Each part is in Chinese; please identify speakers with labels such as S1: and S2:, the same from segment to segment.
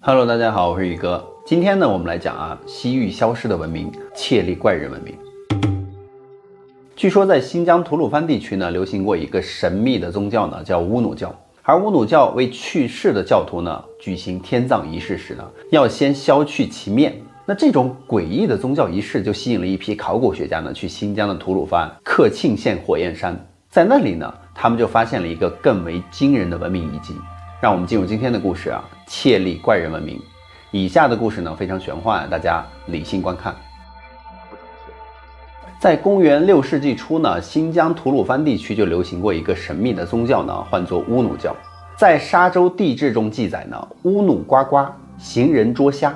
S1: Hello， 大家好，我是宇哥。今天呢，我们来讲西域消失的文明——切利怪人文明。据说在新疆吐鲁番地区呢，流行过一个神秘的宗教呢，叫乌努教。而乌努教为去世的教徒呢举行天葬仪式时呢，要先削去其面。那这种诡异的宗教仪式就吸引了一批考古学家呢，去新疆的吐鲁番克沁县火焰山，在那里呢，他们就发现了一个更为惊人的文明遗迹。让我们进入今天的故事切利怪人文明。以下的故事呢非常玄幻，大家理性观看。在公元6世纪初呢，新疆吐鲁番地区就流行过一个神秘的宗教呢，唤作乌努教。在沙洲地志中记载呢，乌努呱呱，行人捉虾。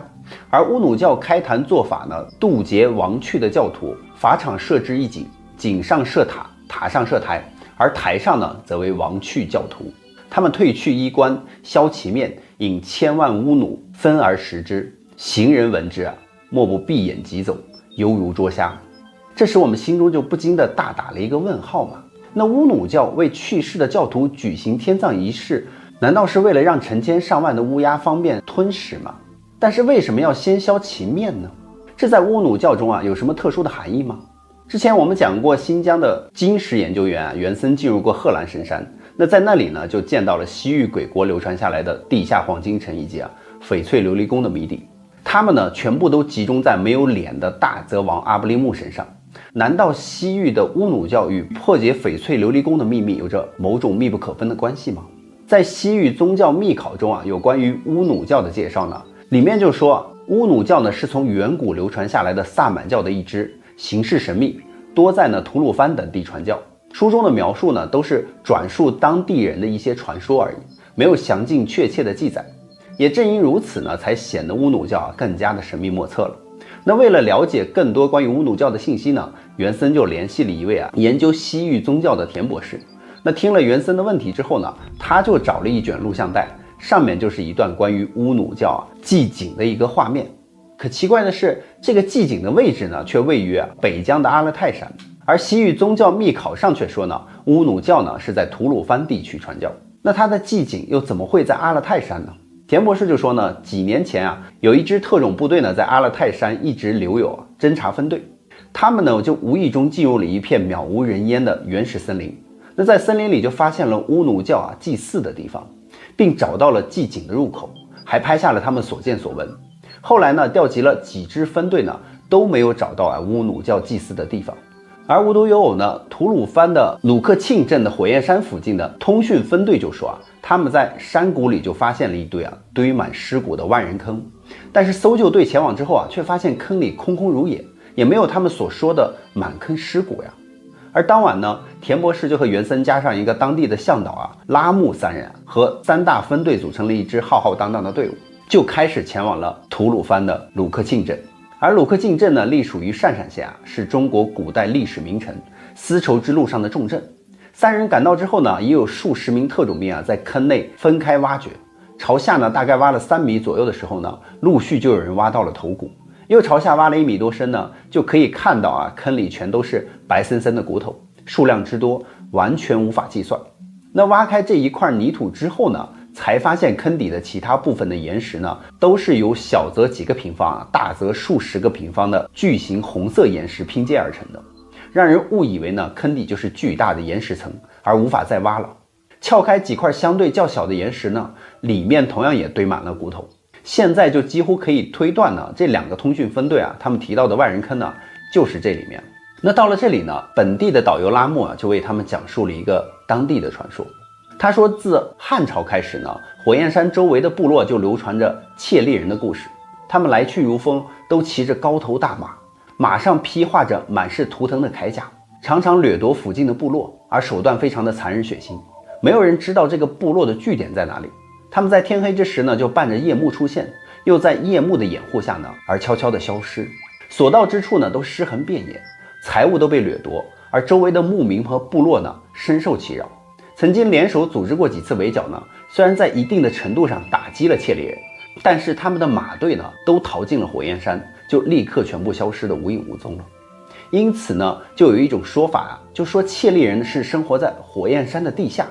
S1: 而乌努教开坛做法呢，渡劫亡去的教徒，法场设置一井，井上设塔，塔上设台，而台上呢则为亡去教徒。他们褪去衣冠，削其面，引千万乌努分而食之。行人闻之莫不闭眼疾走，犹如捉虾。这时我们心中就不禁地大打了一个问号嘛。那乌努教为去世的教徒举行天葬仪式，难道是为了让成千上万的乌鸦方便吞食吗？但是为什么要先削其面呢？这在乌努教中有什么特殊的含义吗？之前我们讲过，新疆的金石研究员袁森进入过贺兰神山，那在那里呢，就见到了西域鬼国流传下来的地下黄金城以及翡翠琉璃宫的谜底。他们呢，全部都集中在没有脸的大泽王阿布利木身上。难道西域的乌努教与破解翡翠琉璃宫的秘密有着某种密不可分的关系吗？在西域宗教秘考中有关于乌努教的介绍呢，里面就说乌努教呢是从远古流传下来的萨满教的一支，形式神秘，多在吐鲁番等地传教。书中的描述呢，都是转述当地人的一些传说而已，没有详尽确切的记载。也正因如此呢，才显得乌努教更加的神秘莫测了。那为了了解更多关于乌努教的信息呢，袁森就联系了一位研究西域宗教的田博士。那听了袁森的问题之后呢，他就找了一卷录像带，上面就是一段关于乌努教祭井的一个画面。可奇怪的是，这个祭井的位置呢，却位于北疆的阿勒泰山。而西域宗教秘考上却说呢，乌努教呢是在吐鲁番地区传教。那它的祭井又怎么会在阿勒泰山呢？田博士就说呢，几年前有一支特种部队呢，在阿勒泰山一直留有侦察分队，他们呢就无意中进入了一片渺无人烟的原始森林。那在森林里就发现了乌努教祭祀的地方，并找到了祭井的入口，还拍下了他们所见所闻。后来呢，调集了几支分队呢，都没有找到乌努教祭祀的地方。而无独有偶呢，吐鲁番的鲁克沁镇的火焰山附近的通讯分队就说他们在山谷里就发现了一堆堆满尸骨的万人坑。但是搜救队前往之后却发现坑里空空如也，也没有他们所说的满坑尸骨呀。而当晚呢，田博士就和袁森加上一个当地的向导拉木三人和3大分队组成了一支浩浩荡荡的队伍，就开始前往了吐鲁番的鲁克沁镇。而鲁克沁镇呢，隶属于鄯善县是中国古代历史名城，丝绸之路上的重镇。3人赶到之后呢，也有数十名特种兵在坑内分开挖掘。朝下呢，大概挖了3米左右的时候呢，陆续就有人挖到了头骨。又朝下挖了1米多深呢，就可以看到坑里全都是白森森的骨头，数量之多，完全无法计算。那挖开这一块泥土之后呢，才发现坑底的其他部分的岩石呢，都是由小则几个平方大则数十个平方的巨型红色岩石拼接而成的，让人误以为呢，坑底就是巨大的岩石层，而无法再挖了。撬开几块相对较小的岩石呢，里面同样也堆满了骨头。现在就几乎可以推断呢，这2个通讯分队他们提到的万人坑呢，就是这里面。那到了这里呢，本地的导游拉木就为他们讲述了一个当地的传说。他说，自汉朝开始呢，火焰山周围的部落就流传着切利人的故事。他们来去如风，都骑着高头大马，马上披画着满是图腾的铠甲，常常掠夺附近的部落，而手段非常的残忍血腥。没有人知道这个部落的据点在哪里。他们在天黑之时呢，就伴着夜幕出现，又在夜幕的掩护下呢，而悄悄的消失。所到之处呢，都尸横遍野，财物都被掠夺，而周围的牧民和部落呢，深受其扰。曾经联手组织过几次围剿呢，虽然在一定的程度上打击了切利人，但是他们的马队呢，都逃进了火焰山，就立刻全部消失的无影无踪了。因此呢，就有一种说法就说切利人是生活在火焰山的地下，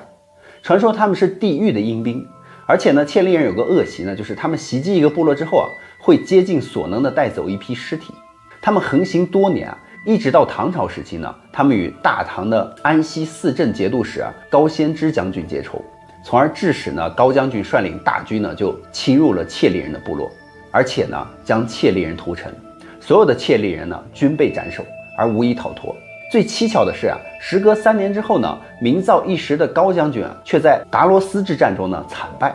S1: 传说他们是地狱的阴兵，而且呢，窃力人有个恶习呢，就是他们袭击一个部落之后啊，会竭尽所能的带走一批尸体。他们横行多年啊，一直到唐朝时期呢，他们与大唐的安西四镇节度使高仙芝将军结仇，从而致使呢高将军率领大军呢就侵入了窃力人的部落，而且呢将窃力人屠城，所有的窃力人呢均被斩首，而无一逃脱。最蹊跷的是啊，时隔3年之后呢，名噪一时的高将军却在达罗斯之战中呢惨败，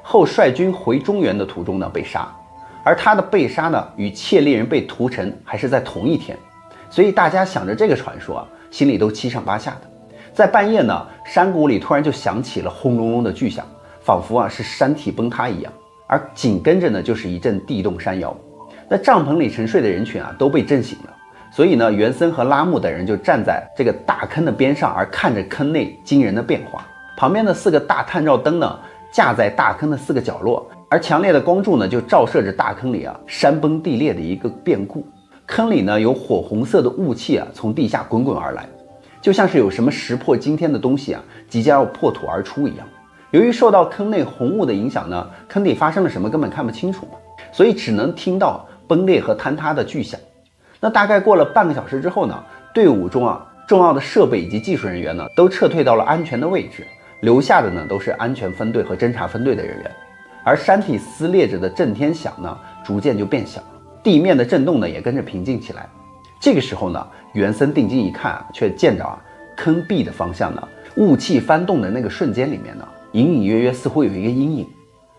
S1: 后率军回中原的途中呢被杀，而他的被杀呢与窃力人被屠城还是在同一天，所以大家想着这个传说心里都七上八下的。在半夜呢，山谷里突然就响起了轰隆隆的巨响，仿佛是山体崩塌一样，而紧跟着呢就是一阵地动山摇。那帐篷里沉睡的人群都被震醒了。所以呢，袁森和拉木等人就站在这个大坑的边上，而看着坑内惊人的变化。旁边的4个大探照灯呢，架在大坑的4个角落，而强烈的光柱呢，就照射着大坑里山崩地裂的一个变故。坑里呢，有火红色的雾气从地下滚滚而来，就像是有什么石破惊天的东西即将要破土而出一样。由于受到坑内红雾的影响呢，坑底发生了什么根本看不清楚嘛，所以只能听到崩裂和坍塌的巨响。那大概过了半个小时之后呢，队伍中重要的设备以及技术人员呢都撤退到了安全的位置，留下的呢都是安全分队和侦察分队的人员。而山体撕裂着的震天响呢逐渐就变小了，地面的震动呢也跟着平静起来。这个时候呢，袁森定睛一看却见着坑壁的方向呢，雾气翻动的那个瞬间里面呢，隐隐约约似乎有一个阴影。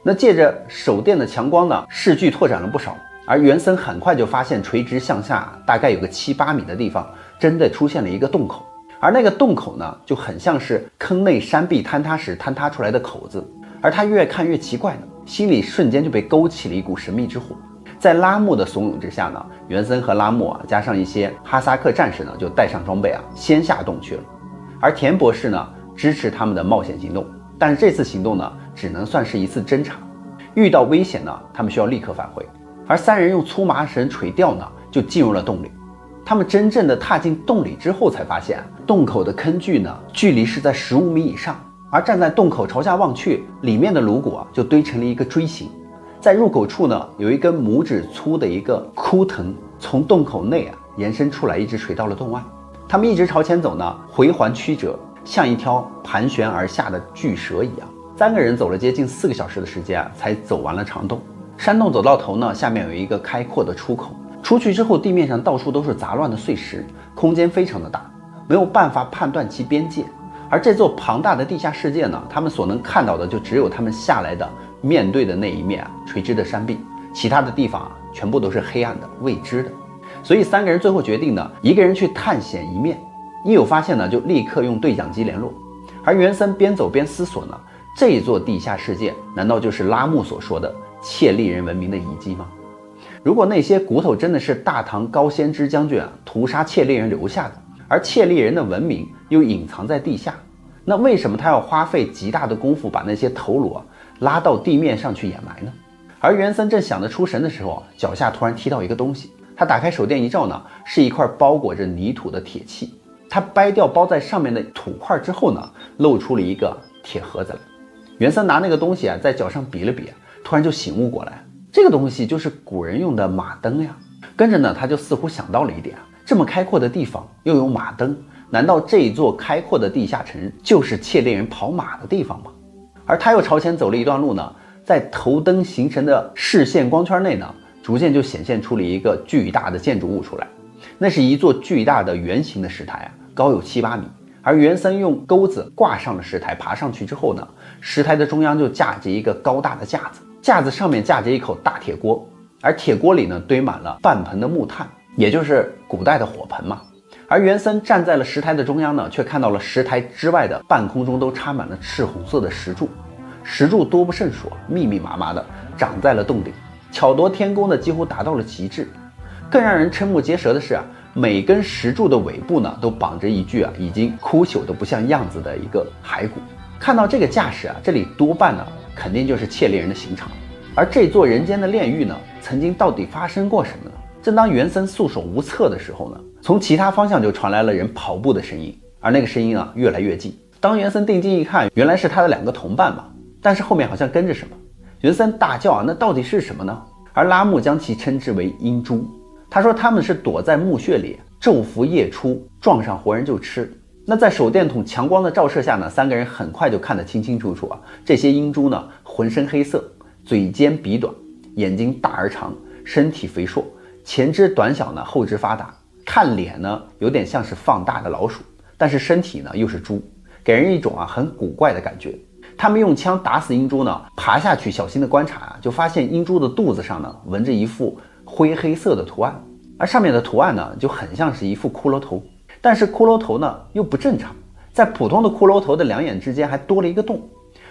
S1: 那借着手电的强光呢，视距拓展了不少。而袁森很快就发现垂直向下大概有个7、8米的地方真的出现了一个洞口，而那个洞口呢就很像是坑内山壁坍塌时坍塌出来的口子。而他越看越奇怪呢，心里瞬间就被勾起了一股神秘之火。在拉木的怂恿之下呢，袁森和拉木加上一些哈萨克战士呢就带上装备先下洞去了。而田博士呢支持他们的冒险行动，但是这次行动呢只能算是一次侦察，遇到危险呢他们需要立刻返回。而3人用粗麻绳垂钓呢，就进入了洞里。他们真正的踏进洞里之后，才发现洞口的坑距呢，距离是在15米以上。而站在洞口朝下望去，里面的颅骨就堆成了一个锥形。在入口处呢，有一根拇指粗的一个枯藤，从洞口内延伸出来，一直垂到了洞外。他们一直朝前走呢，回环曲折，像一条盘旋而下的巨蛇一样。3个人走了接近4个小时的时间才走完了长洞。山洞走到头呢，下面有一个开阔的出口，出去之后地面上到处都是杂乱的碎石，空间非常的大，没有办法判断其边界。而这座庞大的地下世界呢，他们所能看到的就只有他们下来的面对的那一面垂直的山壁，其他的地方全部都是黑暗的未知的。所以3个人最后决定呢，一个人去探险一面，一有发现呢就立刻用对讲机联络。而袁森边走边思索呢，这座地下世界难道就是拉木所说的窃力人文明的遗迹吗？如果那些骨头真的是大唐高仙芝将军屠杀窃力人留下的，而窃力人的文明又隐藏在地下，那为什么他要花费极大的功夫把那些头颅拉到地面上去掩埋呢？而袁森正想得出神的时候，脚下突然踢到一个东西。他打开手电一照呢，是一块包裹着泥土的铁器。他掰掉包在上面的土块之后呢，露出了一个铁盒子来。袁森拿那个东西在脚上比了比，突然就醒悟过来，这个东西就是古人用的马灯呀。跟着呢，他就似乎想到了一点，这么开阔的地方又有马灯，难道这一座开阔的地下城就是窃力人跑马的地方吗？而他又朝前走了一段路呢，在头灯形成的视线光圈内呢，逐渐就显现出了一个巨大的建筑物出来。那是一座巨大的圆形的石台高有7、8米。而袁森用钩子挂上了石台，爬上去之后呢，石台的中央就架着一个高大的架子，架子上面架着一口大铁锅，而铁锅里呢堆满了半盆的木炭，也就是古代的火盆嘛。而袁森站在了石台的中央呢，却看到了石台之外的半空中都插满了赤红色的石柱，石柱多不胜数，密密麻麻的长在了洞顶，巧夺天工的几乎达到了极致。更让人瞠目结舌的是每根石柱的尾部呢都绑着一具已经枯朽的不像样子的一个骸骨。看到这个架势这里多半呢肯定就是窃力人的刑场。而这座人间的炼狱呢，曾经到底发生过什么呢？正当袁森束手无策的时候呢，从其他方向就传来了人跑步的声音，而那个声音越来越近。当袁森定睛一看，原来是他的2个同伴嘛。但是后面好像跟着什么。袁森大叫啊，那到底是什么呢？而拉木将其称之为阴蛛。他说他们是躲在墓穴里，昼伏夜出，撞上活人就吃。那在手电筒强光的照射下呢，3个人很快就看得清清楚楚啊。这些阴蛛呢，浑身黑色，嘴尖鼻短，眼睛大而长，身体肥硕，前肢短小呢，后肢发达。看脸呢，有点像是放大的老鼠，但是身体呢又是猪，给人一种很古怪的感觉。他们用枪打死阴蛛呢，爬下去小心的观察就发现阴蛛的肚子上呢纹着一副灰黑色的图案，而上面的图案呢就很像是一副骷髅头，但是骷髅头呢又不正常，在普通的骷髅头的2眼之间还多了一个洞，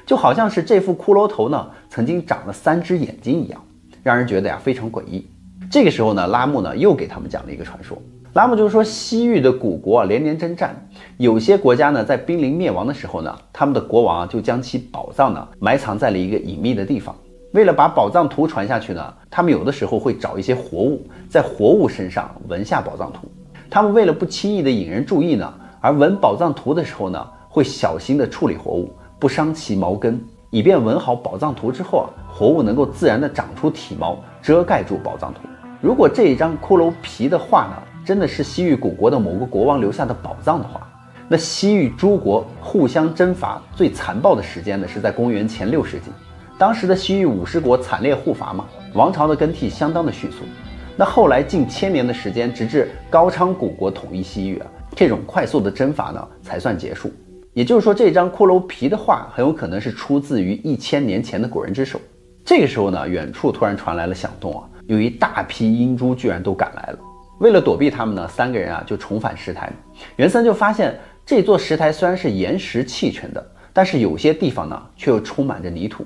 S1: 就好像是这副骷髅头呢曾经长了3只眼睛一样，让人觉得非常诡异。这个时候呢，拉木呢又给他们讲了一个传说。拉木就是说，西域的古国连年征战，有些国家呢在濒临灭亡的时候呢，他们的国王就将其宝藏呢埋藏在了一个隐秘的地方。为了把宝藏图传下去呢，他们有的时候会找一些活物，在活物身上纹下宝藏图。他们为了不轻易的引人注意呢，而纹宝藏图的时候呢，会小心的处理活物，不伤其毛根，以便纹好宝藏图之后活物能够自然的长出体毛，遮盖住宝藏图。如果这一张骷髅皮的画呢，真的是西域古国的某个国王留下的宝藏的话，那西域诸国互相征伐最残暴的时间呢，是在公元前6世纪。当时的西域50国惨烈互伐嘛，王朝的更替相当的迅速。那后来近1000年的时间，直至高昌古国统一西域这种快速的征伐呢才算结束。也就是说，这张骷髅皮的画很有可能是出自于1000年前的古人之手。这个时候呢，远处突然传来了响动有一大批阴蛛居然都赶来了。为了躲避他们呢，3个人就重返石台。袁森就发现这座石台虽然是岩石砌成的，但是有些地方呢却又充满着泥土，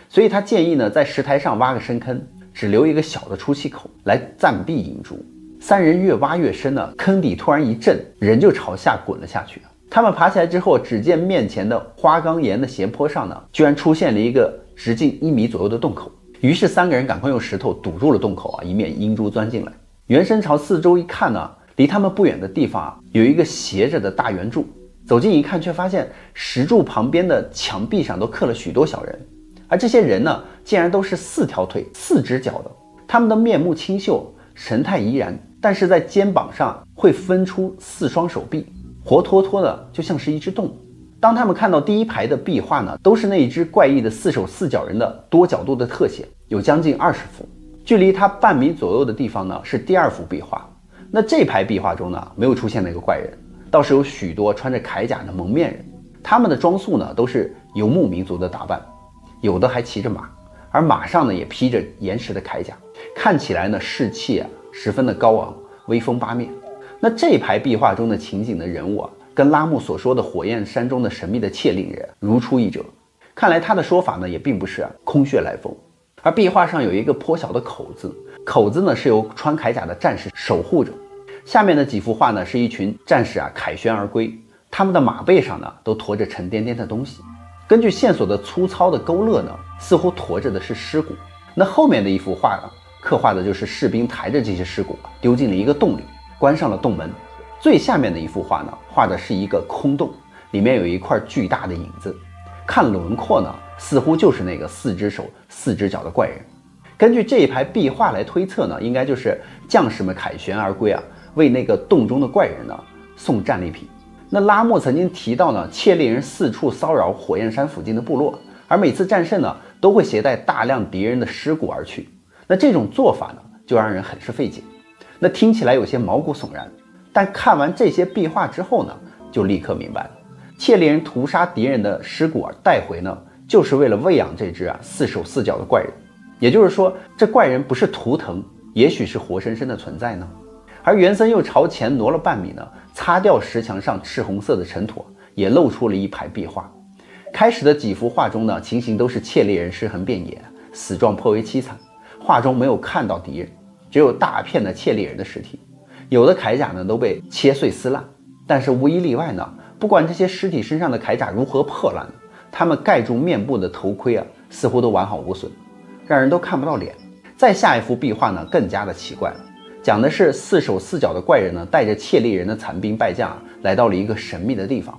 S1: 所以他建议呢在石台上挖个深坑，只留一个小的出气口来暂避阴蛛。3人越挖越深呢，坑底突然一震，人就朝下滚了下去。他们爬起来之后，只见面前的花岗岩的斜坡上呢，居然出现了一个直径1米左右的洞口。于是3个人赶快用石头堵住了洞口以免阴蛛钻进来。袁森朝四周一看呢，离他们不远的地方有一个斜着的大圆柱。走近一看，却发现石柱旁边的墙壁上都刻了许多小人，而这些人呢，竟然都是4条腿、4只脚的。他们的面目清秀，神态怡然，但是在肩膀上会分出4双手臂，活脱脱的就像是一只动物。当他们看到第一排的壁画呢，都是那一只怪异的4手4脚人的多角度的特写，有将近20幅。距离他半米左右的地方呢，是第2幅壁画。那这排壁画中呢，没有出现那个怪人，倒是有许多穿着铠甲的蒙面人。他们的装束呢，都是游牧民族的打扮，有的还骑着马，而马上呢也披着岩石的铠甲，看起来呢士气十分的高昂，威风八面。那这排壁画中的情景的人物跟拉木所说的火焰山中的神秘的窃令人如出一辙。看来他的说法呢，也并不是空穴来风。而壁画上有一个颇小的口子，口子呢是由穿铠甲的战士守护着。下面的几幅画呢，是一群战士凯旋而归，他们的马背上呢都驮着沉甸甸的东西。根据线索的粗糙的勾勒呢，似乎驮着的是尸骨。那后面的一幅画呢，刻画的就是士兵抬着这些尸骨丢进了一个洞里，关上了洞门。最下面的一幅画呢，画的是一个空洞，里面有一块巨大的影子，看轮廓呢，似乎就是那个4只手4只脚的怪人。根据这一排壁画来推测呢，应该就是将士们凯旋而归为那个洞中的怪人呢送战利品。那拉莫曾经提到呢，窃令人4处骚扰火焰山附近的部落，而每次战胜呢，都会携带大量敌人的尸骨而去。那这种做法呢，就让人很是费解。那听起来有些毛骨悚然，但看完这些壁画之后呢，就立刻明白了。窃令人屠杀敌人的尸骨带回呢，就是为了喂养这只4手4脚的怪人。也就是说，这怪人不是图腾，也许是活生生的存在呢。而袁森又朝前挪了半米呢，擦掉石墙上赤红色的尘土，也露出了一排壁画。开始的几幅画中呢，情形都是窃猎人尸横遍野，死状颇为凄惨。画中没有看到敌人，只有大片的窃猎人的尸体，有的铠甲呢都被切碎撕烂，但是无一例外呢，不管这些尸体身上的铠甲如何破烂，他们盖住面部的头盔似乎都完好无损，让人都看不到脸。再下一幅壁画呢，更加的奇怪了，讲的是4手4脚的怪人呢，带着窃猎人的残兵败将来到了一个神秘的地方，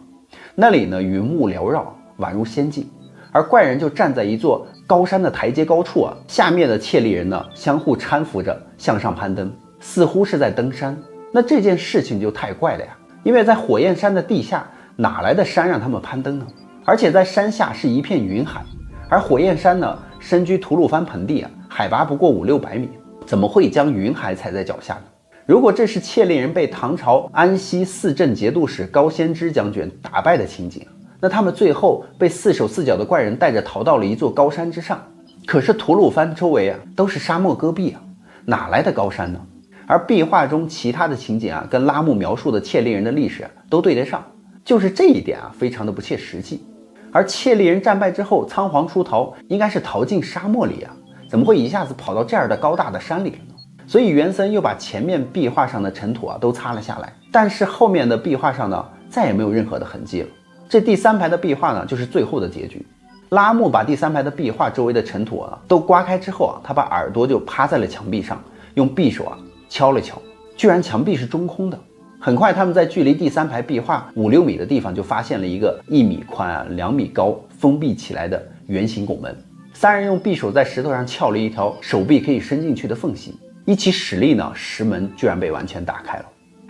S1: 那里呢云雾缭绕，宛如仙境。而怪人就站在一座高山的台阶高处啊，下面的切利人呢相互搀扶着向上攀登，似乎是在登山。那这件事情就太怪了呀，因为在火焰山的地下哪来的山让他们攀登呢？而且在山下是一片云海，而火焰山呢身居吐鲁番盆地啊，海拔不过500-600米，怎么会将云海踩在脚下呢？如果这是切利人被唐朝安西四镇节度使高仙芝将军打败的情景，那他们最后被四手四脚的怪人带着逃到了一座高山之上。可是吐鲁番周围啊都是沙漠戈壁啊，哪来的高山呢？而壁画中其他的情景啊，跟拉木描述的切利人的历史都对得上，就是这一点啊，非常的不切实际。而切利人战败之后仓皇出逃，应该是逃进沙漠里啊，怎么会一下子跑到这样的高大的山里了呢？所以袁森又把前面壁画上的尘土啊都擦了下来，但是后面的壁画上呢，再也没有任何的痕迹了。这第3排的壁画呢，就是最后的结局。拉木把第3排的壁画周围的尘土啊都刮开之后啊，他把耳朵就趴在了墙壁上，用匕首啊敲了敲，居然墙壁是中空的。很快他们在距离第3排壁画5-6米的地方就发现了一个1米宽2米高封闭起来的圆形拱门。3人用匕首在石头上撬了一条手臂可以伸进去的缝隙，一起使力呢，石门居然被完全打开了。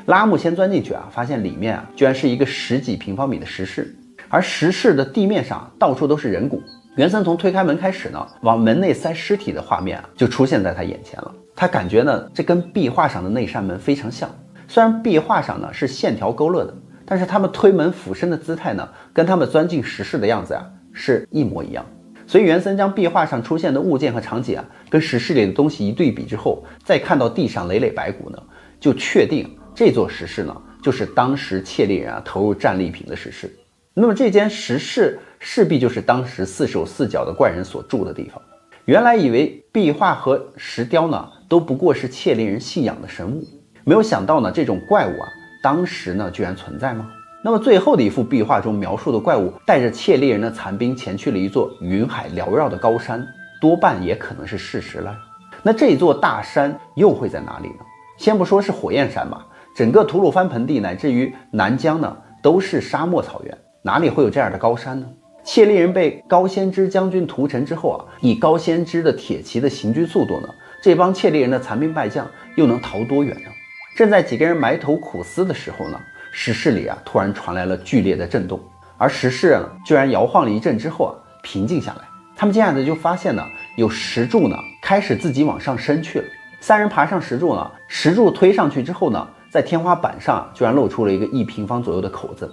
S1: 拉木先钻进去啊，发现里面啊居然是一个10几平方米的石室，而石室的地面上到处都是人骨。袁森从推开门开始呢，往门内塞尸体的画面啊就出现在他眼前了。他感觉呢，这跟壁画上的那扇门非常像。虽然壁画上呢是线条勾勒的，但是他们推门俯身的姿态呢，跟他们钻进石室的样子啊是一模一样。所以袁森将壁画上出现的物件和场景啊，跟石室里的东西一对比之后，再看到地上累累白骨呢，就确定这座石室呢，就是当时切利人啊投入战利品的石室。那么这间石室势必就是当时四手四脚的怪人所住的地方。原来以为壁画和石雕呢，都不过是切利人信仰的神物，没有想到呢，这种怪物啊，当时呢居然存在吗？那么最后的一幅壁画中描述的怪物带着切利人的残兵前去了一座云海缭绕的高山，多半也可能是事实了。那这座大山又会在哪里呢？先不说是火焰山吧，整个吐鲁番盆地乃至于南疆呢，都是沙漠草原，哪里会有这样的高山呢？切利人被高仙芝将军屠城之后啊，以高仙芝的铁骑的行军速度呢，这帮切利人的残兵败将又能逃多远呢？正在几个人埋头苦思的时候呢，石室里啊突然传来了剧烈的震动，而石室呢居然摇晃了一阵之后啊平静下来。他们惊讶的就发现呢，有石柱呢开始自己往上升去了。3人爬上石柱呢，石柱推上去之后呢，在天花板上居然露出了一个1平方左右的口子，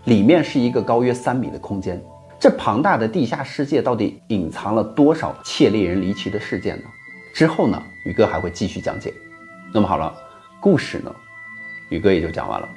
S1: 里面是一个高约3米的空间。这庞大的地下世界到底隐藏了多少切利人离奇的事件呢？之后呢，宇哥还会继续讲解。那么好了，故事呢，宇哥也就讲完了。